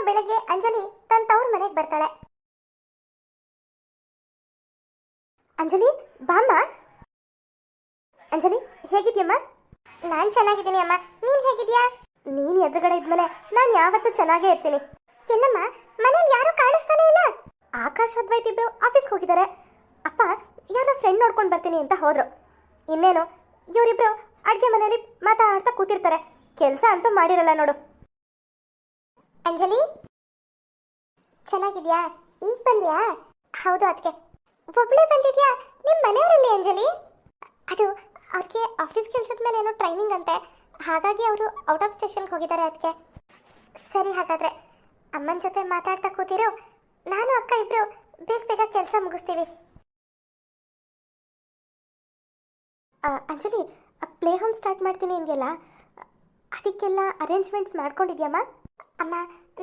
ಬೆಳಗ್ಗೆ ಅಂಜಲಿ ತನ್ನ ತವ್ರ ಮನೆಗೆ ಬರ್ತಾಳೆ. ಅಂಜಲಿ ಬಾಮ್ಮ. ಅಂಜಲಿ ಹೇಗಿದ್ಯಮ್ಮ? ನಾನು ಚೆನ್ನಾಗಿದ್ದೀನಿ ಅಮ್ಮ, ನೀನು ಹೇಗಿದ್ಯಾ? ನೀನು ಎದುರುಗಡೆ ಇದ್ಮೇಲೆ ನಾನು ಯಾವತ್ತೂ ಚೆನ್ನಾಗೇ ಇರ್ತೀನಿ. ಎಲ್ಲಮ್ಮ ಮನೇಲಿ ಯಾರು ಕಾಣಿಸ್ತಾನೆ ಇಲ್ಲ. ಆಕಾಶ್ ಅದ್ವೈತ್ ಇಬ್ರು ಆಫೀಸ್ಗೆ ಹೋಗಿದ್ದಾರೆ. ಅಪ್ಪ ಯಾರೋ ಫ್ರೆಂಡ್ ನೋಡ್ಕೊಂಡು ಬರ್ತೀನಿ ಅಂತ ಹೋದ್ರು. ಇನ್ನೇನು ಇವರಿಬ್ರು ಅಡುಗೆ ಮನೆಯಲ್ಲಿ ಮಾತಾಡ್ತಾ ಕೂತಿರ್ತಾರೆ. ಕೆಲಸ ಅಂತೂ ಮಾಡಿರಲ್ಲ ನೋಡು. ಅಂಜಲಿ ಚೆನ್ನಾಗಿದ್ಯಾ? ಈಗ ಬಂದ್ಯಾ? ಹೌದು ಅದಕ್ಕೆ ಒಬ್ಬಳೇ ಬಂದಿದ್ಯಾ? ನಿಮ್ಮ ಮನೆಯವರಲ್ಲಿ ಅಂಜಲಿ? ಅದು ಅವ್ರಿಗೆ ಆಫೀಸ್ ಕೆಲಸದ ಮೇಲೆ ಏನೋ ಟ್ರೈನಿಂಗ್ ಅಂತೆ, ಹಾಗಾಗಿ ಅವರು ಔಟ್ ಆಫ್ ಸ್ಟೇಷನ್ಗೆ ಹೋಗಿದ್ದಾರೆ ಅದಕ್ಕೆ. ಸರಿ, ಹಾಗಾದರೆ ಅಮ್ಮನ ಜೊತೆ ಮಾತಾಡ್ತಾ ಕೂತಿರು. ನಾನು ಅಕ್ಕ ಇಬ್ಬರು ಬೇಗ ಬೇಗ ಕೆಲಸ ಮುಗಿಸ್ತೀವಿ. ಅಂಜಲಿ, ಪ್ಲೇ ಹೋಮ್ ಸ್ಟಾರ್ಟ್ ಮಾಡ್ತೀನಿ ಅಂದ್ಯಲ್ಲ, ಅದಕ್ಕೆಲ್ಲ ಅರೇಂಜ್ಮೆಂಟ್ಸ್ ಮಾಡ್ಕೊಂಡಿದ್ಯಮ್ಮ? ಅಮ್ಮ,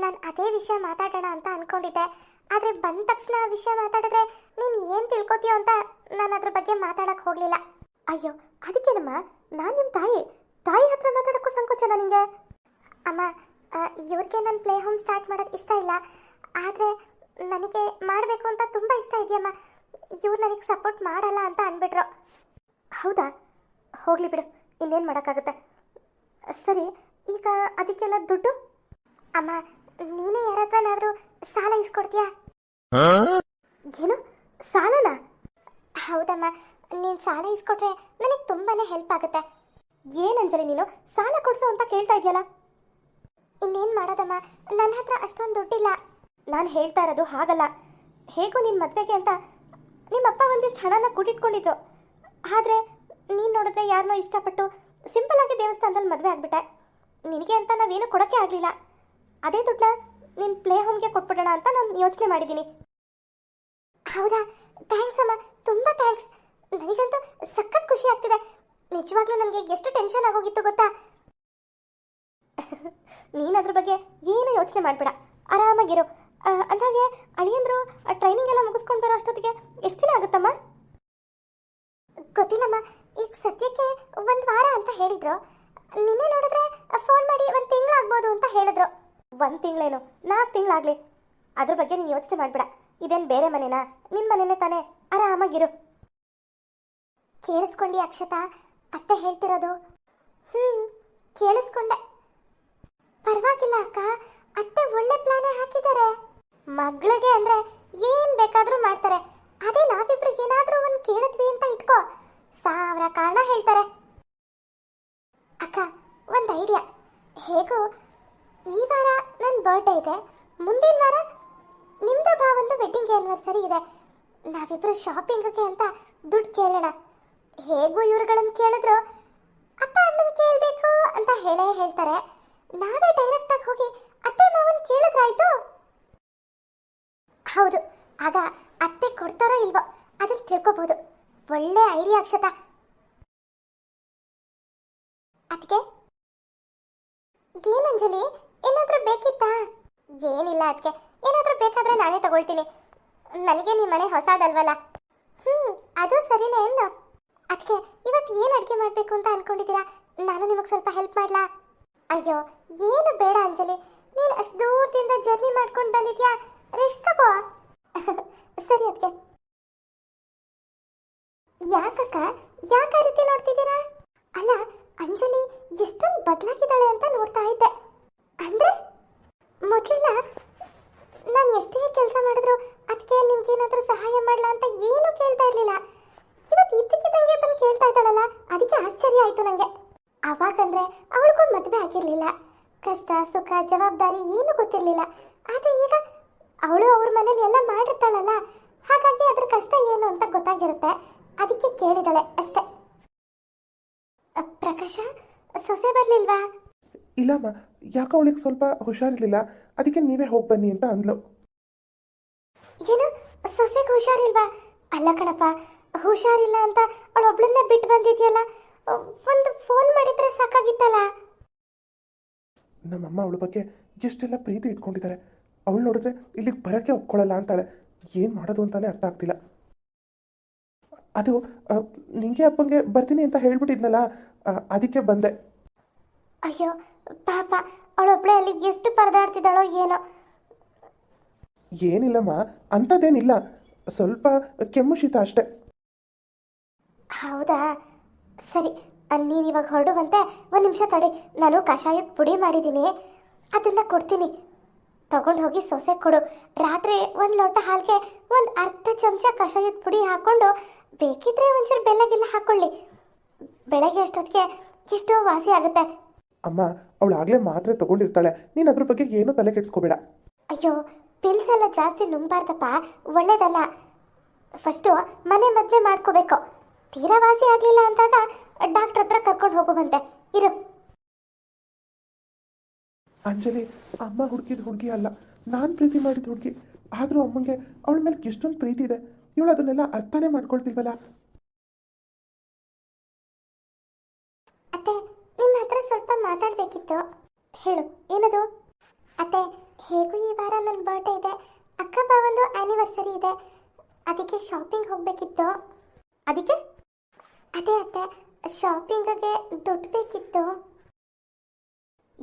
ನಾನು ಅದೇ ವಿಷಯ ಮಾತಾಡೋಣ ಅಂತ ಅಂದ್ಕೊಂಡಿದ್ದೆ. ಆದರೆ ಬಂದ ತಕ್ಷಣ ಆ ವಿಷಯ ಮಾತಾಡಿದ್ರೆ ನೀನು ಏನು ತಿಳ್ಕೊತೀಯೋ ಅಂತ ನಾನು ಅದ್ರ ಬಗ್ಗೆ ಮಾತಾಡೋಕ್ಕೆ ಹೋಗಲಿಲ್ಲ. ಅಯ್ಯೋ ಅದಕ್ಕೇನಮ್ಮ, ನಾನು ನಿಮ್ಮ ತಾಯಿ ಹತ್ರ ಮಾತಾಡೋಕ್ಕೂ ಸಂಕೋಚನ ನಿಮಗೆ? ಅಮ್ಮ, ಇವ್ರಿಗೆ ನಾನು ಪ್ಲೇ ಹೋಮ್ ಸ್ಟಾರ್ಟ್ ಮಾಡೋದು ಇಷ್ಟ ಇಲ್ಲ, ಆದರೆ ನನಗೆ ಮಾಡಬೇಕು ಅಂತ ತುಂಬ ಇಷ್ಟ ಇದೆಯಮ್ಮ. ಇವ್ರು ನನಗೆ ಸಪೋರ್ಟ್ ಮಾಡಲ್ಲ ಅಂತ ಅಂದ್ಬಿಟ್ರು. ಹೌದಾ? ಹೋಗಲಿ ಬಿಡು, ಇನ್ನೇನು ಮಾಡೋಕ್ಕಾಗುತ್ತೆ. ಸರಿ, ಈಗ ಅದಕ್ಕೆಲ್ಲ ದುಡ್ಡು? ಅಮ್ಮ, ನೀನೇ ಯಾರ ಹತ್ರನಾದರೂ ಸಾಲ ಇಸ್ಕೊಡ್ತೀಯಾ? ಏನು ಸಾಲನಾ? ಹೌದಮ್ಮ, ನೀನು ಸಾಲ ಇಸ್ಕೊಟ್ರೆ ನನಗೆ ತುಂಬಾ ಹೆಲ್ಪ್ ಆಗುತ್ತೆ. ಏನಂಜಲಿ ನೀನು ಸಾಲ ಕೊಡಿಸು ಅಂತ ಕೇಳ್ತಾ ಇದೆಯಲ್ಲ? ಇನ್ನೇನು ಮಾಡೋದಮ್ಮ, ನನ್ನ ಹತ್ರ ಅಷ್ಟೊಂದು ದುಡ್ಡಿಲ್ಲ. ನಾನು ಹೇಳ್ತಾ ಇರೋದು ಹಾಗಲ್ಲ. ಹೇಗೂ ನಿನ್ನ ಮದುವೆಗೆ ಅಂತ ನಿಮ್ಮಪ್ಪ ಒಂದಿಷ್ಟು ಹಣನ ಕೂಡಿಟ್ಕೊಂಡಿದ್ರು. ಆದರೆ ನೀನು ನೋಡಿದ್ರೆ ಯಾರನ್ನೋ ಇಷ್ಟಪಟ್ಟು ಸಿಂಪಲ್ಲಾಗಿ ದೇವಸ್ಥಾನದಲ್ಲಿ ಮದುವೆ ಆಗಿಬಿಟ್ಟೆ. ನಿನಗೆ ಅಂತ ನಾವೇನು ಕೊಡೋಕ್ಕೆ ಆಗಲಿಲ್ಲ. ಅದೇ ದುಡ್ಡನ್ನ ನಿನ್ನ ಪ್ಲೇ ಹೋಮ್ಗೆ ಕೊಟ್ಬಿಡೋಣ ಅಂತ ನಾನು ಯೋಚನೆ ಮಾಡಿದ್ದೀನಿ. ಹೌದಾ? ಥ್ಯಾಂಕ್ಸ್ ಅಮ್ಮ, ತುಂಬ ಥ್ಯಾಂಕ್ಸ್. ನನಗಂತೂ ಸಖತ್ ಖುಷಿ ಆಗ್ತಿದೆ. ನಿಜವಾಗ್ಲೂ ನನಗೆ ಎಷ್ಟು ಟೆನ್ಷನ್ ಆಗೋಗಿತ್ತು ಗೊತ್ತಾ? ನೀನು ಅದ್ರ ಬಗ್ಗೆ ಏನು ಯೋಚನೆ ಮಾಡಬೇಡ, ಆರಾಮಾಗಿರು. ಅಂದಾಗೆ ಅಳಿಯಂದ್ರು ಟ್ರೈನಿಂಗ್ ಎಲ್ಲ ಮುಗಿಸ್ಕೊಂಡು ಬರೋ ಅಷ್ಟೊತ್ತಿಗೆ ಎಷ್ಟು ದಿನ ಆಗುತ್ತಮ್ಮ? ಗೊತ್ತಿಲ್ಲಮ್ಮ, ಈಗ ಸದ್ಯಕ್ಕೆ 1 ವಾರ ಅಂತ ಹೇಳಿದ್ರು. ನಿನ್ನೆ ನೋಡಿದ್ರೆ ಫೋನ್ ಮಾಡಿ 1 ತಿಂಗಳಾಗ್ಬೋದು ಅಂತ ಹೇಳಿದ್ರು. 1 ತಿಂಗಳೇನು 4 ತಿಂಗಳಾಗಲಿ, ಅದ್ರ ಬಗ್ಗೆ ನೀನು ಯೋಚನೆ ಮಾಡಬೇಡ. ಇದೇನು ಬೇರೆ ಮನೆನಾ? ನಿಮ್ಮ ಮನೆಯೇ ತಾನೇ, ಆರಾಮಾಗಿರು. ಕೇಳಿಸ್ಕೊಂಡಿ ಅಕ್ಷತಾ ಅತ್ತೆ ಹೇಳ್ತಿರೋದು? ಕೇಳಿಸ್ಕೊಂಡೆ. ಪರವಾಗಿಲ್ಲ ಅಕ್ಕ, ಅತ್ತೆ ಒಳ್ಳೆ ಪ್ಲಾನೇ ಹಾಕಿದ್ದಾರೆ. ಮಗಳಿಗೆ ಅಂದ್ರೆ ಏನ್ ಬೇಕಾದ್ರೂ ಮಾಡ್ತಾರೆ. ಅದೇ ನಾವಿಬ್ರು ಏನಾದ್ರೂ ಒಂದು ಕೇಳಿದ್ವಿ ಅಂತ ಇಟ್ಕೋ, 1000 ಕಾರಣ ಹೇಳ್ತಾರೆ. ಅಕ್ಕ, ಒಂದು ಐಡಿಯಾ. ಹೇಗೂ ಈ ವಾರ ನನ್ನ ಬರ್ಡೇ ಇದೆ, ಮುಂದಿನ ವಾರ ನಿಮ್ದು ಭಾವಂದು ವೆಡ್ಡಿಂಗ್ ಆ್ಯನಿವರ್ಸರಿ ಇದೆ. ನಾವಿಬ್ರು ಶಾಪಿಂಗ್ಗೆ ಅಂತ ದುಡ್ಡು ಕೇಳೋಣ. ಹೇಗೂ ಇವ್ರುಗಳನ್ನು ಕೇಳಿದ್ರು ಅಪ್ಪ ಅಮ್ಮನ ಕೇಳಬೇಕು ಅಂತ ಹೇಳ್ತಾರೆ. ನಾವೇ ಡೈರೆಕ್ಟಾಗಿ ಹೋಗಿ ಅತ್ತೆ ಮಾವನ್ ಕೇಳಿದ್ರಾಯ್ತು. ಹೌದು, ಆಗ ಅತ್ತೆ ಕೊಡ್ತಾರೋ ಇಲ್ವೋ ಅದನ್ನ ತಿಳ್ಕೊಬಹುದು. ಒಳ್ಳೆ ಐಡಿಯಾ ಅಕ್ಷತಾ. ಅದಕ್ಕೆ ಏನಂಜಲಿ, ಏನಾದ್ರೂ ಬೇಕಿತ್ತಾ? ಏನಿಲ್ಲ ಅದಕ್ಕೆ, ಏನಾದ್ರೂ ಬೇಕಾದ್ರೆ ನಾನೇ ತಗೊಳ್ತೀನಿ. ನನಗೆ ನಿಮ್ಮ ಮನೆ ಹೊಸದಲ್ವಲ್ಲ. ಅದು ಸರಿನೇ ಏನು? ಅದಕ್ಕೆ ಇವತ್ತು ಏನು ಅಡುಗೆ ಮಾಡಬೇಕು ಅಂತ ಅನ್ಕೊಂಡಿದ್ದೀರಾ? ನಾನು ನಿಮಗೆ ಸ್ವಲ್ಪ ಹೆಲ್ಪ್ ಮಾಡ್ಲಾ? ಅಯ್ಯೋ ಏನು ಬೇಡ ಅಂಜಲಿ, ನೀನು ಅಷ್ಟು ದೂರದಿಂದ ಜರ್ನಿ ಮಾಡ್ಕೊಂಡು ಬಂದಿದ್ಯಾ, ರೆಸ್ಟ್ ತಗೋ. ಸರಿ ಅದಕ್ಕೆ. ಯಾಕಕ್ಕ, ಯಾಕೆ ಆ ರೀತಿ ನೋಡ್ತಿದ್ದೀರಾ? ಅಲ್ಲ ಅಂಜಲಿ ಎಷ್ಟೊಂದು ಬದಲಾಗಿದ್ದಾಳೆ ಅಂತ ನೋಡ್ತಾ ಇದ್ದೆ. ಅಂದ್ರೆ ಮೊದಲೆಲ್ಲ ನಾನು ಎಷ್ಟೇ ಕೆಲಸ ಮಾಡಿದ್ರು ಅದಕ್ಕೆ ನಿಮ್ಗೇನಾದ್ರೂ ಸಹಾಯ ಮಾಡಲಾ ಅಂತ ಏನೂ ಕೇಳ್ತಾ ಇರಲಿಲ್ಲ. ಇವತ್ತು ಇದ್ದಕ್ಕಿದ್ದಂಗೆ ಬಂದು ಕೇಳ್ತಾ ಇದ್ದಾಳಲ್ಲ, ಅದಕ್ಕೆ ಆಶ್ಚರ್ಯ ಆಯಿತು ನನಗೆ. ಅವಾಗಂದ್ರೆ ಅವಳಿಗೊಂದು ಮದುವೆ ಆಗಿರಲಿಲ್ಲ, ಕಷ್ಟ ಸುಖ ಜವಾಬ್ದಾರಿ ಏನು ಗೊತ್ತಿರಲಿಲ್ಲ. ಆದರೆ ಈಗ ಅವಳು ಅವ್ರ ಮನೇಲಿ ಎಲ್ಲ ಮಾಡಿರ್ತಾಳಲ್ಲ, ಹಾಗಾಗಿ ಅದ್ರ ಕಷ್ಟ ಏನು ಅಂತ ಗೊತ್ತಾಗಿರುತ್ತೆ. ಅದಕ್ಕೆ ಕೇಳಿದಾಳೆ ಅಷ್ಟೇ. ಪ್ರಕಾಶ, ಸೊಸೆ ಬರಲಿಲ್ವಾ? ಇಲ್ಲಮ್ಮ, ಯಾಕೆ ಅವಳಿಗೆ ಸ್ವಲ್ಪ ಹುಷಾರಿರಲಿಲ್ಲ, ಅದಕ್ಕೆ ನೀವೇ ಹೋಗಿ ಬನ್ನಿ ಅಂತ ಅಂದ್ಲು. ಏನು ಸೊಸೆಗೆ ಹುಷಾರಿಲ್ವಾ? ಅಲ್ಲ ಕಣಪ್ಪ, ಹುಷಾರಿಲ್ಲ ಅಂತ ಅವಳೊಬ್ಳನ್ನೇ ಬಿಟ್ಟು ಬಂದಿದ್ಯಲ್ಲ, ಒಂದು ಫೋನ್ ಮಾಡಿದ್ರೆ ಸಾಕಾಗಿತ್ತಲ್ಲ. ನಮ್ಮಮ್ಮ ಅವಳ ಬಗ್ಗೆ ಎಷ್ಟೆಲ್ಲ ಪ್ರೀತಿ ಇಟ್ಕೊಂಡಿದ್ದಾರೆ. ಅವಳು ನೋಡಿದ್ರೆ ಇಲ್ಲಿಗೆ ಬರೋಕ್ಕೆ ಒಪ್ಕೊಳ್ಳಲ್ಲ ಅಂತಾಳೆ. ಏನು ಮಾಡೋದು ಅಂತಾನೆ ಅರ್ಥ ಆಗ್ತಿಲ್ಲ. ಅದು ನಿಂಗೆ ಅಪ್ಪಂಗೆ ಬರ್ತೀನಿ ಅಂತ ಹೇಳ್ಬಿಟ್ಟಿದ್ನಲ್ಲ, ಅದಕ್ಕೆ ಬಂದೆ. ಅಯ್ಯೋ ಪಾಪ, ಅವಳೊಬ್ಳೆ ಅಲ್ಲಿ ಎಷ್ಟು ಪರದಾಡ್ತಿದ್ದಾಳೋ ಏನೋ. ಏನಿಲ್ಲಮ್ಮ, ಅಂಥದ್ದೇನಿಲ್ಲ, ಸ್ವಲ್ಪ ಕೆಮ್ಮು ಶೀತ ಅಷ್ಟೇ. ಹೌದಾ, ಸರಿ. ನೀನು ಇವಾಗ ಹೊರಡುವಂತೆ ಒಂದು ನಿಮಿಷ ತಡಿ, ನಾನು ಕಷಾಯದ ಪುಡಿ ಮಾಡಿದ್ದೀನಿ, ಅದನ್ನು ಕೊಡ್ತೀನಿ. ತಗೊಂಡು ಹೋಗಿ ಸೊಸೆ ಕೊಡು. ರಾತ್ರಿ ಒಂದು ಲೋಟ ಹಾಲಿಗೆ ಒಂದು ಅರ್ಧ ಚಮಚ ಕಷಾಯದ ಪುಡಿ ಹಾಕ್ಕೊಂಡು ಬೇಕಿದ್ರೆ ಒಂಚೂರು ಬೆಲ್ಲಗಿಲ್ಲ ಹಾಕ್ಕೊಳ್ಳಿ. ಬೆಳಗ್ಗೆ ಅಷ್ಟೊತ್ತಿಗೆ ಎಷ್ಟೋ ವಾಸಿ ಆಗುತ್ತೆ. ಅಮ್ಮ, ಅವಳು ಆಗಲೇ ಮಾತ್ರೆ ತಗೊಂಡಿರ್ತಾಳೆ, ನೀನು ಅದ್ರ ಬಗ್ಗೆ ಏನೂ ತಲೆ ಕೆಡಿಸ್ಕೋಬೇಡ. ಅಯ್ಯೋ, ಪಿಲ್ಸ್ ಎಲ್ಲ ಜಾಸ್ತಿ ನುಂಗಬಾರ್ದಪ್ಪ, ಒಳ್ಳೇದಲ್ಲ. ಫಸ್ಟು ಮನೆ ಮದ್ದೆ ಮಾಡ್ಕೋಬೇಕು. ತೀರಾ ವಾಸಿ ಆಗಲಿಲ್ಲ ಅಂದಾಗ ಡಾಕ್ಟ್ರ್ ಹತ್ರ ಕರ್ಕೊಂಡು ಹೋಗುವಂತೆ ಇರು. ಅಂಜಲಿ, ಅಮ್ಮ ಹುಡುಗಿದ ಹುಡುಗಿ ಅಲ್ಲ, ನಾನು ಪ್ರೀತಿ ಮಾಡಿದ ಹುಡುಗಿ. ಆದರೂ ಅಮ್ಮಂಗೆ ಅವಳ ಮೇಲೆ ಎಷ್ಟೊಂದು ಪ್ರೀತಿ ಇದೆ, ಇವಳು ಅದನ್ನೆಲ್ಲ ಅರ್ಥನೇ ಮಾಡ್ಕೊಳ್ತಿಲ್ವಲ್ಲ. ಅತ್ತೆ, ನಿಮ್ಮ ಹತ್ರ ಸ್ವಲ್ಪ ಮಾತಾಡಬೇಕಿತ್ತು. ಹೇಳು, ಏನದು? ಅತ್ತೆ, ಹೇಗೂ ಈ ವಾರ ನನ್ನ ಬರ್ಡೇ ಇದೆ, ಅಕ್ಕ ಬಾವಂದು ಆ್ಯನಿವರ್ಸರಿ ಇದೆ, ಅದಕ್ಕೆ ಶಾಪಿಂಗ್ ಹೋಗಬೇಕಿತ್ತು. ಅದಕ್ಕೆ? ಅದೇ ಅತ್ತೆ, ಶಾಪಿಂಗಿಗೆ ದುಡ್ಡು ಬೇಕಿತ್ತು.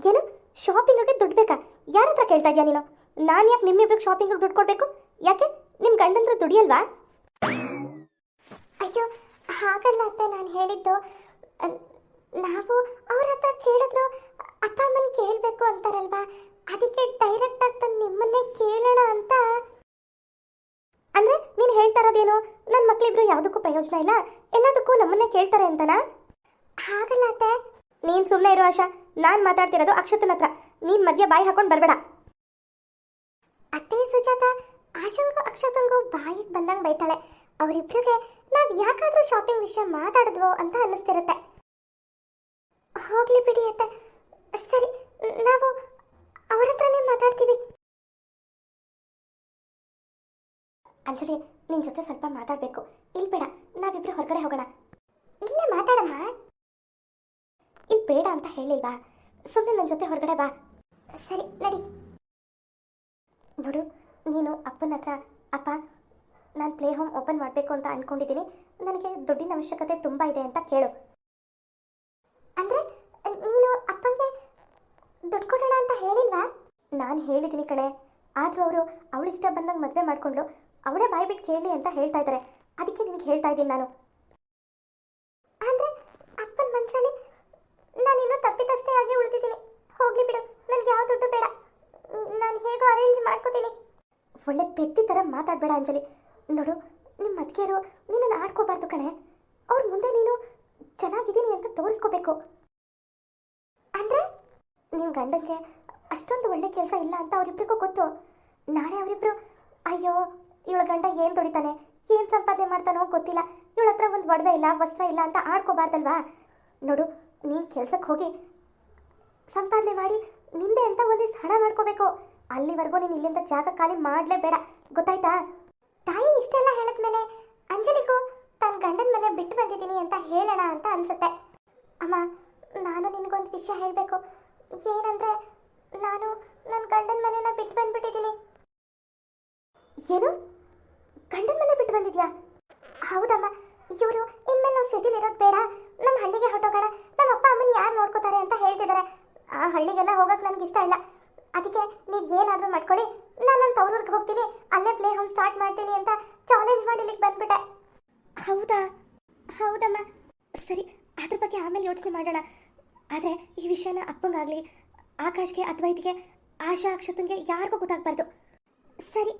ಏನು, ಶಾಪಿಂಗಿಗೆ ದುಡ್ಡು ಬೇಕಾ? ಯಾರ ಹತ್ರ ಕೇಳ್ತಾ ಇದೆಯಾ ನೀನು? ನಾನು ಯಾಕೆ ನಿಮ್ಮಿಬ್ರಿಗೆ ಶಾಪಿಂಗಿಗೆ ದುಡ್ಡು ಕೊಡಬೇಕು? ಯಾಕೆ, ನಿಮ್ಮ ಗಂಡಂದ್ರು ದುಡಿಯಲ್ವಾ? ಅಯ್ಯೋ, ಹಾಗಲ್ಲ ಅತ್ತೆ, ನಾನು ಹೇಳಿದ್ದು, ನಾವು ಅವ್ರ ಹತ್ರ ಕೇಳಿದ್ರು ಅಪ್ಪ ಅಮ್ಮನ ಕೇಳಬೇಕು ಅಂತಾರಲ್ವಾ, ಅದಕ್ಕೆ ಡೈರೆಕ್ಟ್ ಆಗಿ ತಂದು ನಿಮ್ಮನ್ನೇ ಕೇಳೋಣ ಅಂತ. ಅಂದ್ರೆ ನೀನು ಹೇಳ್ತಾ ಇರೋದೇನು, ನನ್ನ ಮಕ್ಕಳಿಬ್ರು ಯಾವುದಕ್ಕೂ ಪ್ರಯೋಜನ ಇಲ್ಲ, ಎಲ್ಲದಕ್ಕೂ ನಮ್ಮನ್ನೇ ಕೇಳ್ತಾರೆ ಅಂತನಾ? ಹಾಗಲ್ಲ ಅತ್ತೆ. ನೀನು ಸುಮ್ಮನೆ ಇರೋ ಆಶಾ, ನಾನು ಮಾತಾಡ್ತಿರೋದು ಅಕ್ಷತನ ಹತ್ರ, ನೀನು ಮಧ್ಯ ಬಾಯಿ ಹಾಕೊಂಡು ಬರಬೇಡ. ಅತ್ತೆ ಸುಜಾತ, ಆಶಂಗೂ ಅಕ್ಷತಂಗೂ ಬಾಯಿಗೆ ಬಂದಂಗೆ ಬೈತಾಳೆ. ಅವರಿಬ್ರಿಗೆ ನಾವು ಯಾಕಾದ್ರೂ ಶಾಪಿಂಗ್ ವಿಷಯ ಮಾತಾಡಿದ್ವೋ ಅಂತ ಅನ್ನಿಸ್ತಿರುತ್ತೆ. ಹೋಗ್ಲಿ ಬಿಡಿ ಅತ್ತೆ. ಸರಿ, ನಾವು ಅವ್ರ ಹತ್ರನೇ ಮಾತಾಡ್ತೀವಿ. ಅಂಜಲಿ, ನಿನ್ನ ಜೊತೆ ಸ್ವಲ್ಪ ಮಾತಾಡಬೇಕು. ಇಲ್ಲಿ ಬೇಡ, ನಾವಿಬ್ರು ಹೊರಗಡೆ ಹೋಗೋಣ. ಇಲ್ಲೇ ಮಾತಾಡಮ್ಮ. ಇಲ್ಲಿ ಬೇಡ ಅಂತ ಹೇಳಿಲ್ವಾ? ಸುಮ್ಮನೆ ನನ್ನ ಜೊತೆ ಹೊರಗಡೆ ಬಾ. ಸರಿ, ನಡಿ. ನೋಡು, ನೀನು ಅಪ್ಪನ ಹತ್ರ, ಅಪ್ಪ ನಾನು ಪ್ಲೇ ಹೋಮ್ ಓಪನ್ ಮಾಡಬೇಕು ಅಂತ ಅಂದ್ಕೊಂಡಿದ್ದೀನಿ, ನನಗೆ ದುಡ್ಡಿನ ಅವಶ್ಯಕತೆ ತುಂಬ ಇದೆ ಅಂತ ಕೇಳು. ಅಂದರೆ ನೀನು ಅಪ್ಪನಿಗೆ ದುಡ್ಡು ಕೊಡೋಣ ಅಂತ ಹೇಳಿಲ್ವಾ? ನಾನು ಹೇಳಿದ್ದೀನಿ ಕಣೆ, ಆದರೂ ಅವರು ಅವಳಿಷ್ಟ ಬಂದಂಗೆ ಮದುವೆ ಮಾಡಿಕೊಂಡ್ಲು, ಅವಳೇ ಬಾಯಿ ಬಿಟ್ಟು ಕೇಳಿ ಅಂತ ಹೇಳ್ತಾ ಇದ್ದಾರೆ, ಅದಕ್ಕೆ ನಿನಗೆ ಹೇಳ್ತಾ ಇದ್ದೀನಿ ನಾನು. ಅಂದರೆ ಅಪ್ಪನ ಮನಸ್ಸಲ್ಲಿ ನಾನು ಇನ್ನೂ ತಪ್ಪಿತಸ್ಥೆ ಆಗಿ ಉಳಿದಿದ್ದೀನಿ. ಹೋಗ್ಲಿ ಬಿಡು, ನನಗೆ ಯಾವ ದುಡ್ಡು ಬೇಡ, ನಾನು ಹೇಗೋ ಅರೇಂಜ್ ಮಾಡ್ಕೋತೀನಿ. ಒಳ್ಳೆ ಪೆದ್ದಿ ಥರ ಮಾತಾಡಬೇಡ ಅಂಜಲಿ. ನೋಡು, ನಿಮ್ಮ ಅತ್ತಿಗೆಯರು ನಿನ್ನನ್ನು ಆಡ್ಕೋಬಾರ್ದು ಕಣೆ. ಅವ್ರ ಮುಂದೆ ನೀನು ಚೆನ್ನಾಗಿದ್ದೀನಿ ಅಂತ ತೋರಿಸ್ಕೋಬೇಕು. ಅಂದರೆ ನಿಮ್ಮ ಗಂಡನಿಗೆ ಅಷ್ಟೊಂದು ಒಳ್ಳೆ ಕೆಲಸ ಇಲ್ಲ ಅಂತ ಅವರಿಬ್ರಿಗೂ ಗೊತ್ತು. ನಾಳೆ ಅವರಿಬ್ರು ಅಯ್ಯೋ ಇವಳ ಗಂಡ ಏನು ದುಡಿತಾನೆ, ಏನು ಸಂಪಾದನೆ ಮಾಡ್ತಾನೋ ಗೊತ್ತಿಲ್ಲ, ಇವಳ ಹತ್ರ ಒಂದು ಒಡವೆ ಇಲ್ಲ, ವಸ್ತ್ರ ಇಲ್ಲ ಅಂತ ಆಡ್ಕೋಬಾರ್ದಲ್ವಾ? ನೋಡು, ನೀನು ಕೆಲ್ಸಕ್ಕೆ ಹೋಗಿ ಸಂಪಾದನೆ ಮಾಡಿ ನಿಂದೆ ಅಂತ ಒಂದಿಷ್ಟು ಹಣ ಮಾಡ್ಕೋಬೇಕು. ಅಲ್ಲಿವರೆಗೂ ನೀನು ಇಲ್ಲಿಂದ ಜಾಗ ಖಾಲಿ ಮಾಡಲೇಬೇಡ, ಗೊತ್ತಾಯ್ತಾ? ತಾಯಿ ಇಷ್ಟೆಲ್ಲ ಹೇಳಿದ್ಮೇಲೆ ಅಂಜಲಿಗೂ ತನ್ನ ಗಂಡನ ಮನೆ ಬಿಟ್ಟು ಬಂದಿದ್ದೀನಿ ಅಂತ ಹೇಳೋಣ ಅಂತ ಅನ್ಸುತ್ತೆ. ಅಮ್ಮ, ನಾನು ನಿನಗೊಂದು ವಿಷಯ ಹೇಳಬೇಕು. ಏನಂದರೆ ನಾನು ನನ್ನ ಗಂಡನ ಮನೆನ ಬಿಟ್ಟು ಬಂದ್ಬಿಟ್ಟಿದ್ದೀನಿ. ಏನು, ಗಂಡನ ಮನೆ ಬಿಟ್ಟು ಬಂದಿದ್ಯಾ? ಹೌದಮ್ಮ, ಇವರು ಇನ್ಮೇಲೆ ನಾವು ಸಿಟಿಲಿ ಇರೋದು ಬೇಡ, ನಮ್ಮ ಹಳ್ಳಿಗೆ ಹೊರಟೋಗೋಣ, ನಮ್ಮ ಅಪ್ಪ ಅಮ್ಮನ ಯಾರು ನೋಡ್ಕೋತಾರೆ ಅಂತ ಹೇಳ್ತಿದ್ದಾರೆ. ಆ ಹಳ್ಳಿಗೆಲ್ಲ ಹೋಗೋಕೆ ನನಗೆ ಇಷ್ಟ ಇಲ್ಲ. ಅದಕ್ಕೆ ನೀವು ಏನಾದರೂ ಮಾಡ್ಕೊಳ್ಳಿ, ನಾನು ನನ್ನ ತವರೂರಿಗೆ ಹೋಗ್ತೀನಿ, ಅಲ್ಲೇ ಪ್ಲೇ ಹೋಮ್ ಸ್ಟಾರ್ಟ್ ಮಾಡ್ತೀನಿ ಅಂತ ಚಾಲೆಂಜ್ ಮಾಡಿ ಇಲ್ಲಿಗೆ ಬಂದ್ಬಿಟ್ಟೆ. ಹೌದಾ? ಹೌದಮ್ಮ. ಸರಿ, ಅದ್ರ ಬಗ್ಗೆ ಆಮೇಲೆ ಯೋಚನೆ ಮಾಡೋಣ. ಆದರೆ ಈ ವಿಷಯನ ಅಪ್ಪಂಗಾಗಲಿ, ಆಕಾಶ್ಗೆ ಅಥವಾ ಇದಕ್ಕೆ ಆಶಾ ಅಕ್ಷತಂಗೆ ಯಾರಿಗೂ ಗೊತ್ತಾಗಬಾರ್ದು. ಸರಿ.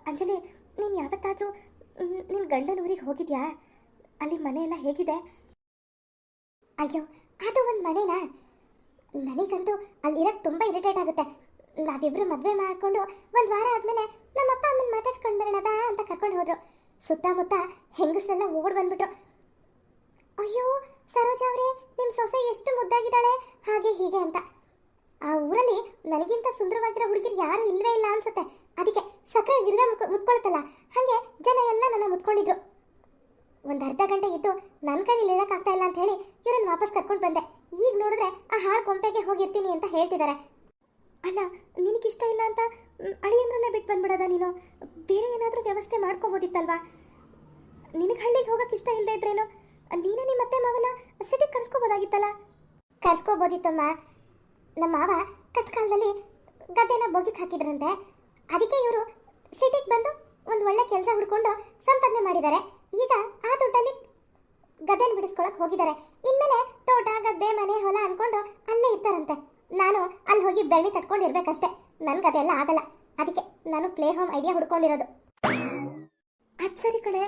ಅಂಜಲಿ, ನೀನು ಯಾವತ್ತಾದರೂ ನಿನ್ನ ಗಂಡನ ಊರಿಗೆ ಹೋಗಿದ್ಯಾ? ಅಲ್ಲಿ ಮನೆಯೆಲ್ಲ ಹೇಗಿದೆ? ಅಯ್ಯೋ, ಅದು ಒಂದು ಮನೆನಾ? ನನಗಂತೂ ಅಲ್ಲಿರೋಕ್ಕೆ ತುಂಬ ಇರಿಟೇಟ್ ಆಗುತ್ತೆ. ನಾವಿಬ್ಬರು ಮದುವೆ ಮಾಡಿಕೊಂಡು ಒಂದು ವಾರ ಆದಮೇಲೆ ನಮ್ಮ ಅಪ್ಪ ಅಮ್ಮನ ಮಾತಾಡ್ಸ್ಕೊಂಡು ಬರೋಣ ಬಾ ಅಂತ ಕರ್ಕೊಂಡು ಹೋದ್ರು. ಸುತ್ತಮುತ್ತ ಹೆಂಗಸರೆಲ್ಲ ಓಡ್ ಬಂದ್ಬಿಟ್ರು. ಅಯ್ಯೋ ಸರೋಜ ಅವರೇ, ನಿಮ್ಮ ಸೊಸೆ ಎಷ್ಟು ಮುದ್ದಾಗಿದ್ದಾಳೆ, ಹಾಗೆ ಹೀಗೆ ಅಂತ. ಆ ಊರಲ್ಲಿ ನನಗಿಂತ ಸುಂದರವಾಗಿರೋ ಹುಡುಗಿರು ಯಾರು ಇಲ್ಲವೇ ಇಲ್ಲ ಅನ್ಸುತ್ತೆ. ಅದಕ್ಕೆ ಸಕ್ಕರೆ ಗಿರ್ವೆ ಮುತ್ಕೊಳ್ತಲ್ಲ, ಹಾಗೆ ಜನ ಎಲ್ಲ ನನ್ನ ಮುತ್ಕೊಂಡಿದ್ರು. ಒಂದು ಅರ್ಧ ಗಂಟೆ ಇದ್ದು ನನ್ನ ಕೈಯಲ್ಲಿ ಇರೋಕ್ಕಾಗ್ತಾ ಇಲ್ಲ ಅಂತ ಹೇಳಿ ಇವರನ್ನು ವಾಪಸ್ ಕರ್ಕೊಂಡು ಬಂದೆ. ಈಗ ನೋಡಿದ್ರೆ ಆ ಹಾಳು ಕೊಂಪೆಗೆ ಹೋಗಿರ್ತೀನಿ ಅಂತ ಹೇಳ್ತಿದ್ದಾರೆ. ಅಲ್ಲ, ನಿನಗಿಷ್ಟ ಇಲ್ಲ ಅಂತ ಅಳಿಯಂದ್ರನ್ನೇ ಬಿಟ್ಟು ಬಂದ್ಬಿಡೋದ ನೀನು? ಬೇರೆ ಏನಾದರೂ ವ್ಯವಸ್ಥೆ ಮಾಡ್ಕೋಬೋದಿತ್ತಲ್ವಾ? ನಿನಗೆ ಹಳ್ಳಿಗೆ ಹೋಗೋಕೆ ಇಷ್ಟ ಇಲ್ಲದೆ ಇದ್ರೇನು ನೀನೇ ನಿಮ್ಮ ಅತ್ತೆ ಮಾವನ ಸಿಟಿಗೆ ಕರ್ಸ್ಕೋಬೋದಾಗಿತ್ತಲ್ಲ? ಕರ್ಸ್ಕೋಬೋದಿತ್ತಮ್ಮ. ನಮ್ಮ ಮಾವ ಕಷ್ಟ ಕಾಲದಲ್ಲಿ ಗದ್ದೆನ ಬೋಗಿಗೆ ಹಾಕಿದ್ರಂತೆ, ಅದಕ್ಕೆ ಇವರು ಸಿಟಿಗೆ ಬಂದು ಒಂದು ಒಳ್ಳೆ ಕೆಲಸ ಹುಡ್ಕೊಂಡು ಸಂಪಾದನೆ ಮಾಡಿದ್ದಾರೆ. ಈಗ ಆ ದುಡ್ಡಲ್ಲಿ ಗದ್ದೆನ ಬಿಡಿಸ್ಕೊಳಕ್ ಹೋಗಿದ್ದಾರೆ. ಇನ್ಮೇಲೆ ತೋಟ ಗದ್ದೆ ಮನೆ ಹೊಲ ಅನ್ಕೊಂಡು ಅಲ್ಲೇ ಇರ್ತಾರಂತೆ. ನಾನು ಅಲ್ಲಿ ಹೋಗಿ ಬೆಳ್ಳಿ ತಟ್ಕೊಂಡಿರ್ಬೇಕಷ್ಟೇ. ನನ್ಗೆ ಅದೆಲ್ಲ ಆಗಲ್ಲ. ಅದಕ್ಕೆ ನಾನು ಪ್ಲೇ ಹೋಮ್ ಐಡಿಯಾ ಹುಡ್ಕೊಂಡಿರೋದು. ಅದು ಸರಿ ಕಡೆ,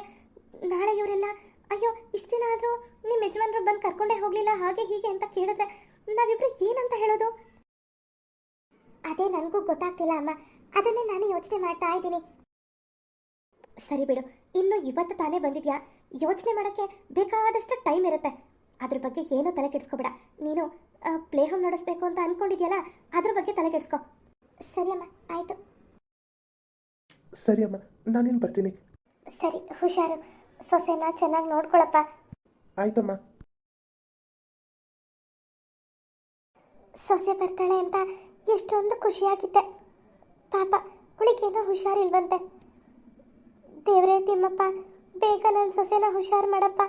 ನಾಳೆ ಇವರೆಲ್ಲ ಅಯ್ಯೋ ಇಷ್ಟು ದಿನ ಆದರೂ ನಿಮ್ಮ ಯಜಮಾನರು ಬಂದು ಕರ್ಕೊಂಡೇ ಹೋಗಲಿಲ್ಲ ಹಾಗೆ ಹೀಗೆ ಅಂತ ಕೇಳಿದ್ರೆ ನಾವಿಬ್ರು ಏನಂತ ಹೇಳೋದು? ಅದೇ ನನಗೂ ಗೊತ್ತಾಗ್ತಿಲ್ಲ ಅಮ್ಮ. ಅದನ್ನೇ ನಾನು ಯೋಚನೆ ಮಾಡ್ತಾ ಇದ್ದೀನಿ. ಸರಿ ಬಿಡು, ಇನ್ನು ಇವತ್ತು ತಾನೇ ಬಂದಿದ್ಯಾ, ಯೋಚನೆ ಮಾಡೋಕ್ಕೆ ಬೇಕಾದಷ್ಟು ಟೈಮ್ ಇರುತ್ತೆ. ಅದ್ರ ಬಗ್ಗೆ ಏನೂ ತಲೆ ಕೆಡಿಸ್ಕೊಬೇಡ. ನೀನು ಪ್ಲೇ ಹೋಮ್ ನಡೆಸಬೇಕು ಅಂತ ಅಂದ್ಕೊಂಡಿದ್ಯಲ್ಲ, ಅದ್ರ ಬಗ್ಗೆ ತಲೆ ಕೆಡಿಸ್ಕೊ. ಸರಿ ಅಮ್ಮ, ಆಯಿತು. ಸರಿ ಅಮ್ಮ, ನಾನೇನು ಬರ್ತೀನಿ. ಸರಿ, ಹುಷಾರು. ಸೊಸೆನ ಚೆನ್ನಾಗಿ ನೋಡ್ಕೊಳಪ್ಪ. ಆಯ್ತಮ್ಮ. ಸೊಸೆ ಬರ್ತಾಳೆ ಅಂತ ಎಷ್ಟೊಂದು ಖುಷಿಯಾಗಿದ್ದೆ. ಪಾಪ ಅವಳಿಗೇನೋ ಹುಷಾರಿಲ್ವಂತೆ. ದೇವರೇ ತಿಮ್ಮಪ್ಪ, ಬೇಗ ನನ್ನ ಸೊಸೆನ ಹುಷಾರು ಮಾಡಪ್ಪ.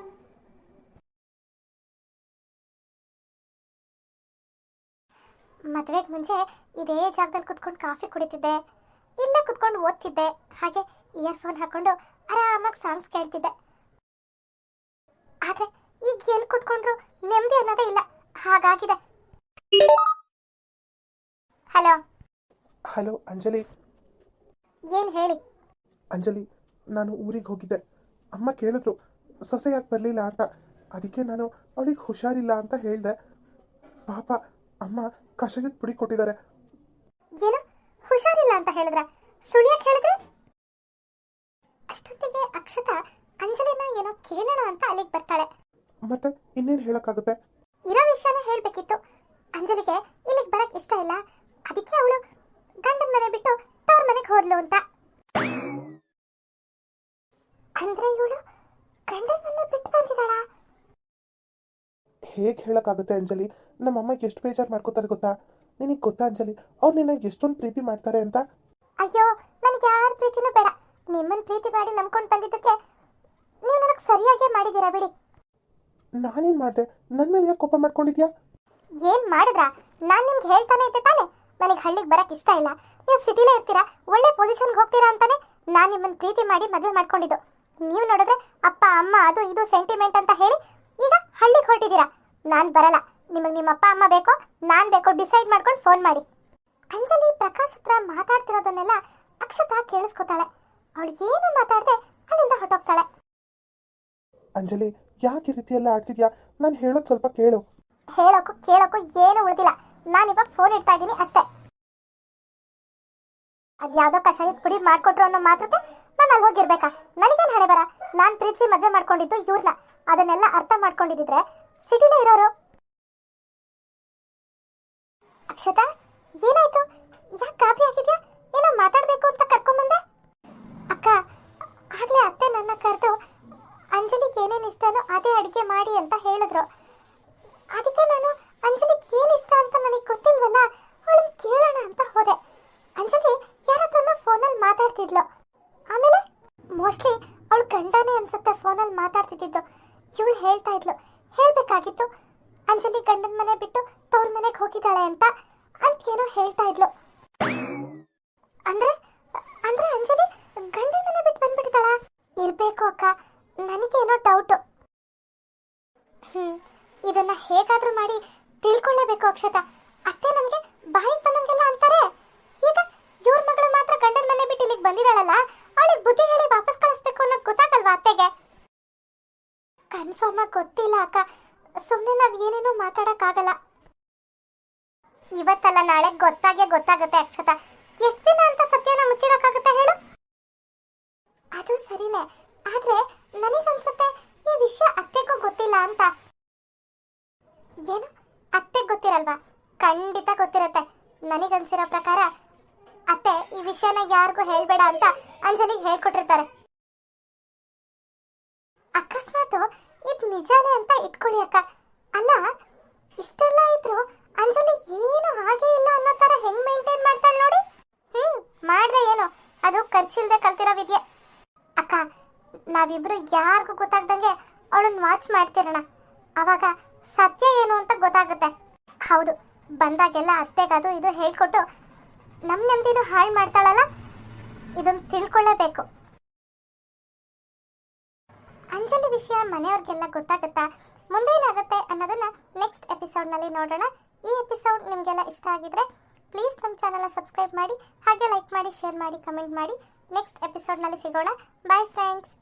ಮದುವೆಗೆ ಮುಂಚೆ ಇದೇ ಜಾಗದಲ್ಲಿ ಕುತ್ಕೊಂಡು ಕಾಫಿ ಕುಡಿತಿದ್ದೆ, ಇಲ್ಲೇ ಕುತ್ಕೊಂಡು ಓದ್ತಿದ್ದೆ, ಹಾಗೆ ಇಯರ್ಫೋನ್ ಹಾಕೊಂಡು ಆರಾಮಾಗಿ ಸಾಂಗ್ಸ್ ಕೇಳ್ತಿದ್ದೆ. ಆದ್ರೆ ಈಗ ಎಲ್ಲಿ ಕುತ್ಕೊಂಡ್ರು ನೆಮ್ಮದಿ ಅನ್ನೋದೇ ಇಲ್ಲ, ಹಾಗಾಗಿದೆ. ಹಲೋ. ಹಲೋ ಅಂಜಲಿ. ಏನು ಹೇಳಿ? ಅಂಜಲಿ, ನಾನು ಊರಿಗೆ ಹೋಗಿದ್ದೆ. ಅಮ್ಮ ಕೇಳಿದ್ರು ಸೊಸೆ ಯಾಕೆ ಬರಲಿಲ್ಲ ಅಂತ. ಅದಕ್ಕೆ ನಾನು ಅವಳಿಗೆ ಹುಷಾರಿಲ್ಲ ಅಂತ ಹೇಳಿದೆ. ಪಾಪ ಅಮ್ಮ ಕಷಾಯದ ಪುಡಿ ಕೊಟ್ಟಿದ್ದಾರೆ. ಏನು ಹುಷಾರಿಲ್ಲ ಅಂತ ಹೇಳಿದ್ರ? ಸುಳ್ಯಕ್ಕೆ ಹೇಳಿದ್ರೆ? ಅಷ್ಟೊತ್ತಿಗೆ ಅಕ್ಷತಾ ಅಂಜಲಿನ ಏನೋ ಕೇಳೋಣ ಅಂತ ಅಲ್ಲಿಗೆ ಬರ್ತಾಳೆ. ಮತ್ತೆ ಇನ್ನೇನು ಹೇಳೋಕ್ಕಾಗುತ್ತೆ? ಇರೋ ವಿಷಯನೇ ಹೇಳಬೇಕಿತ್ತು. ಅಂಜಲಿಗೆ ಇಲ್ಲಿಗೆ ಬರಕ್ ಇಷ್ಟ ಇಲ್ಲ, ಅದಕ್ಕೆ ಅವಳು ಗಂಡನ ಮನೆ ಬಿಟ್ಟು ತವ್ರ ಮನೆಗೆ ಹೋದ್ಲು ಅಂತ. ಅಂದ್ರೆ ಇವಳು ಗಂಡನ ಮನೆ ಬಿಟ್ಟು ಬಂದಿದ್ದಾಳ? ಹೇಗೆ ಹೇಳೋಕ್ಕಾಗುತ್ತೆ ಅಂಜಲಿ? ನಮ್ಮಮ್ಮಗೆ ಎಷ್ಟು ಬೇಜಾರು ಮಾಡ್ಕೋತಾರೆ ಗೊತ್ತಾ? ನಿನಗೆ ಗೊತ್ತಾ ಅಂಜಲಿ, ಅವ್ರು ನಿನ್ನ ಎಷ್ಟೊಂದು ಪ್ರೀತಿ ಮಾಡ್ತಾರೆ ಅಂತ? ಅಯ್ಯೋ, ನನಗೆ ಯಾರ ಪ್ರೀತಿನೂ ಬೇಡ. ನಿಮ್ಮನ್ನ ಪ್ರೀತಿ ಮಾಡಿ ನಂಬ್ಕೊಂಡು ಬಂದಿದ್ದಕ್ಕೆ ನೀವು ನನಗೆ ಸರಿಯಾಗೇ ಮಾಡಿದ್ದೀರಾ ಬಿಡಿ. ನಾನೇನು ಮಾಡಿದೆ? ನನ್ನ ಮೇಲೆ ಯಾಕೆ ಕೋಪ ಮಾಡ್ಕೊಂಡಿದ್ಯಾ? ಏನ್ ಮಾಡಿದ್ರಾ? ನಾನು ನಿಮ್ಗೆ ಹೇಳ್ತಾನೆ ಇದ್ದೆ ತಾನೆ ನನಗೆ ಹಳ್ಳಿಗೆ ಬರಕ್ ಇಷ್ಟ ಇಲ್ಲ, ನೀವು ಸಿಟಿಲೇ ಇರ್ತೀರಾ, ಒಳ್ಳೆ ಪೊಸಿಷನ್ಗೆ ಹೋಗ್ತೀರಾ ಅಂತಾನೆ ನಾನು ನಿಮ್ಮನ್ನ ಪ್ರೀತಿ ಮಾಡಿ ಮದುವೆ ಮಾಡ್ಕೊಂಡಿದ್ದು. ನೀವು ನೋಡಿದ್ರೆ ಅಪ್ಪ ಅಮ್ಮ ಅದು ಇದು ಸೆಂಟಿಮೆಂಟ್ ಅಂತ ಹೇಳಿ ಈಗ ಹಳ್ಳಿಗೆ ಹೊರಟಿದ್ದೀರಾ. ನಾನು ಬರಲ್ಲ. ನಿಮಗೆ ನಿಮ್ಮ ಅಪ್ಪ ಅಮ್ಮ ಬೇಕೋ ನಾನು ಬೇಕೋ ಡಿಸೈಡ್ ಮಾಡ್ಕೊಂಡು ಫೋನ್ ಮಾಡಿ. ಅಂಜಲಿ ಪ್ರಕಾಶ್ ಹತ್ರ ಮಾತಾಡ್ತಿರೋದನ್ನೆಲ್ಲ ಅಕ್ಷತಾ ಕೇಳಿಸ್ಕೊತಾಳೆ. ಅವಳು ಏನು ಮಾತಾಡದೆ ಅಲ್ಲಿಂದ ಹೊರಟೋಗ್ತಾಳೆ. ಅಂಜಲಿ, ಯಾಕೆ ಈ ರೀತಿ ಎಲ್ಲ ಆಡ್ತಿದ್ಯಾ? ನಾನು ಹೇಳೋದು ಸ್ವಲ್ಪ ಕೇಳು. ಹೇಳೋಕ್ಕೂ ಕೇಳೋಕ್ಕೂ ಏನು ಉಳಿದಿಲ್ಲ. ನಾನು ಇವಾಗ ಫೋನ್ ಇಡ್ತಾ ಇದ್ದೀನಿ ಅಷ್ಟೇ. ಅದ್ಯಾವುದೋ ಕಷಾಯದ ಪುಡಿ ಮಾಡ್ಕೊಟ್ರು ಅನ್ನೋ ಮಾತ್ರಕ್ಕೆ ನಾನು ಅಲ್ಲಿ ಹೋಗಿರ್ಬೇಕಾ? ನನಗೇನು ಹಣೆ ಬರ? ನಾನು ಪ್ರೀತಿಸಿ ಮದುವೆ ಮಾಡ್ಕೊಂಡಿದ್ದು ಇವ್ರನ್ನ. ಅದನ್ನೆಲ್ಲ ಅರ್ಥ ಮಾಡ್ಕೊಂಡಿದ್ದಿದ್ರೆ ಸಿಟಿಲೇ ಇರೋರು. ಅಕ್ಷತಾ, ಏನಾಯ್ತು? ಯಾಕೆ ಗಾಬರಿ ಆಗಿದ್ಯಾ? ಏನೋ ಮಾತಾಡಬೇಕು ಅಂತ ಕರ್ಕೊಂಬಂದೆ. ಅಕ್ಕ, ಆಗ್ಲೇ ಅತ್ತೆ ನನ್ನ ಕರೆದು ಅಂಜಲಿಗೆ ಏನೇನು ಇಷ್ಟನೋ ಅದೇ ಅಡುಗೆ ಮಾಡಿ ಅಂತ ಹೇಳಿದ್ರು. ಅದಕ್ಕೆ ನಾನು ಅಂಜಲಿಗೆ ಏನು ಇಷ್ಟ ಅಂತ ನನಗೆ ಗೊತ್ತಿಲ್ವಲ್ಲ, ಅವಳನ್ನ ಕೇಳೋಣ ಅಂತ ಹೋದೆ. ಅಂಜಲಿ ಯಾರತ್ರನೋ ಫೋನಲ್ಲಿ ಮಾತಾಡ್ತಿದ್ಲು. ಆಮೇಲೆ ಮೋಸ್ಟ್ಲಿ ಅವಳು ಗಂಡನೇ ಅನ್ಸುತ್ತೆ ಫೋನಲ್ಲಿ ಮಾತಾಡ್ತಿದ್ದು. ಇವಳು ಹೇಳ್ತಾ ಇದ್ಲು, ಹೇಳಬೇಕಾಗಿತ್ತು ಅಂಜಲಿ ಗಂಡನ ಮನೆ ಬಿಟ್ಟು ತವ್ರ ಮನೆಗೆ ಹೋಗಿದ್ದಾಳೆ ಅಂತ ಏನೋ ಹೇಳ್ತಾ ಇದ್ಲು. ಅಂದ್ರೆ ಅಂದ್ರೆ ಅಂಜಲಿ ಗಂಡನ ಮನೆ ಬಿಟ್ಟು ಬಂದ್ಬಿಟ್ಟಿದ್ದಾಳ? ಇರ್ಬೇಕು ಅಕ್ಕ, ನನಗೇನೋ ಡೌಟು. ಇದನ್ನ ಹೇಗಾದ್ರೂ ಮಾಡಿ ತಿಳ್ಕೊಳ್ಳೇಬೇಕು ಅಕ್ಷತಾ. ಅತ್ತೆ ನಮಗೆ ಬಾಯಿ ಬಂದಂಗೆಲ್ಲ ಅಂತಾರೆ. ಈಗ ಇವ್ರ ಮಗಳು ಮಾತ್ರ ಗಂಡನ ಮನೆ ಬಿಟ್ಟು ಇಲ್ಲಿಗೆ ಬಂದಿದ್ದಾಳಲ್ಲ, ಅವಳಿಗೆ ಬುದ್ಧಿ ಹೇಳಿ ವಾಪಸ್ ಕಳಿಸ್ಬೇಕು ಅನ್ನೋದು ಗೊತ್ತಾಗಲ್ವಾ ಅತ್ತೆಗೆ? ಕನ್ಫರ್ಮ್ ಆಗಿ ಗೊತ್ತಿಲ್ಲ ಅಕ್ಕ, ಸುಮ್ಮನೆ ನಾವು ಏನೇನೋ ಮಾತಾಡಕ್ಕಾಗಲ್ಲ. ಇವತ್ತಲ್ಲ ನಾಳೆ ಗೊತ್ತಾಗುತ್ತೆ ಅಕ್ಷತಾ. ಎಷ್ಟು ದಿನ ಅಂತ ಸತ್ಯನ ಮುಚ್ಚಿಡಕ್ಕಾಗುತ್ತೆ ಹೇಳು? ಅದು ಸರಿನೇ, ಆದ್ರೆ ನನಗನ್ಸುತ್ತೆ ಈ ವಿಷಯ ಅತ್ತೆಗೂ ಗೊತ್ತಿಲ್ಲ ಅಂತ. ಏನು ಅತ್ತೆಗೆ ಗೊತ್ತಿರಲ್ವಾ? ಖಂಡಿತ ಗೊತ್ತಿರುತ್ತೆ. ನನಗನ್ಸಿರೋ ಪ್ರಕಾರ ಅತ್ತೆ ಈ ವಿಷಯನ ಯಾರಿಗೂ ಹೇಳ್ಬೇಡ ಅಂತ ಅಂಜಲಿಗೆ ಹೇಳ್ಕೊಟ್ಟಿರ್ತಾರೆ. ಅಕಸ್ಮಾತ್ ಇದು ನಿಜಾನೇ ಅಂತ ಇಟ್ಕೊಳ್ಳಿ ಅಕ್ಕ. ಅಲ್ಲ, ಇಷ್ಟೆಲ್ಲ ಇದ್ರು ಅಂಜಲಿ ಏನು ಹಾಗೆ ಇಲ್ಲ ಅನ್ನೋ ತರ ಹೆಂಗ್ ಮೇಂಟೈನ್ ಮಾಡ್ತಾಳೆ ನೋಡಿ. ಮಾಡ್ದೆ ಏನು, ಅದು ಖರ್ಚಿಲ್ದೆ ಕಲ್ತಿರೋ ವಿದ್ಯೆ. ಅಕ್ಕ, ನಾವಿಬ್ರು ಯಾರಿಗೂ ಗೊತ್ತಾಗ್ದಂಗೆ ಅವಳನ್ನ ವಾಚ್ ಮಾಡ್ತಿರೋಣ, ಅವಾಗ ಸತ್ಯ ಏನು ಅಂತ ಗೊತ್ತಾಗುತ್ತೆ. ಹೌದು, ಬಂದಾಗೆಲ್ಲ ಅತ್ತೆಗದು ಇದು ಹೇಳ್ಕೊಟ್ಟು ನಮ್ಮ ನೆಮ್ಮದಿನೂ ಹಾಳು ಮಾಡ್ತಾಳಲ್ಲ, ಇದನ್ನು ತಿಳ್ಕೊಳ್ಳೇಬೇಕು. ಅಂಜಲಿ ವಿಷಯ ಮನೆಯವ್ರಿಗೆಲ್ಲ ಗೊತ್ತಾಗುತ್ತಾ, ಮುಂದೇನಾಗುತ್ತೆ ಅನ್ನೋದನ್ನ ನೆಕ್ಸ್ಟ್ ಎಪಿಸೋಡ್ನಲ್ಲಿ ನೋಡೋಣ. ಈ ಎಪಿಸೋಡ್ ನಿಮಗೆಲ್ಲ ಇಷ್ಟ ಆಗಿದ್ರೆ ಪ್ಲೀಸ್ ನಮ್ಮ ಚಾನಲ್ನ ಸಬ್ಸ್ಕ್ರೈಬ್ ಮಾಡಿ, ಹಾಗೆ ಲೈಕ್ ಮಾಡಿ, ಶೇರ್ ಮಾಡಿ, ಕಮೆಂಟ್ ಮಾಡಿ. ನೆಕ್ಸ್ಟ್ ಎಪಿಸೋಡ್ನಲ್ಲಿ ಸಿಗೋಣ. Bye friends.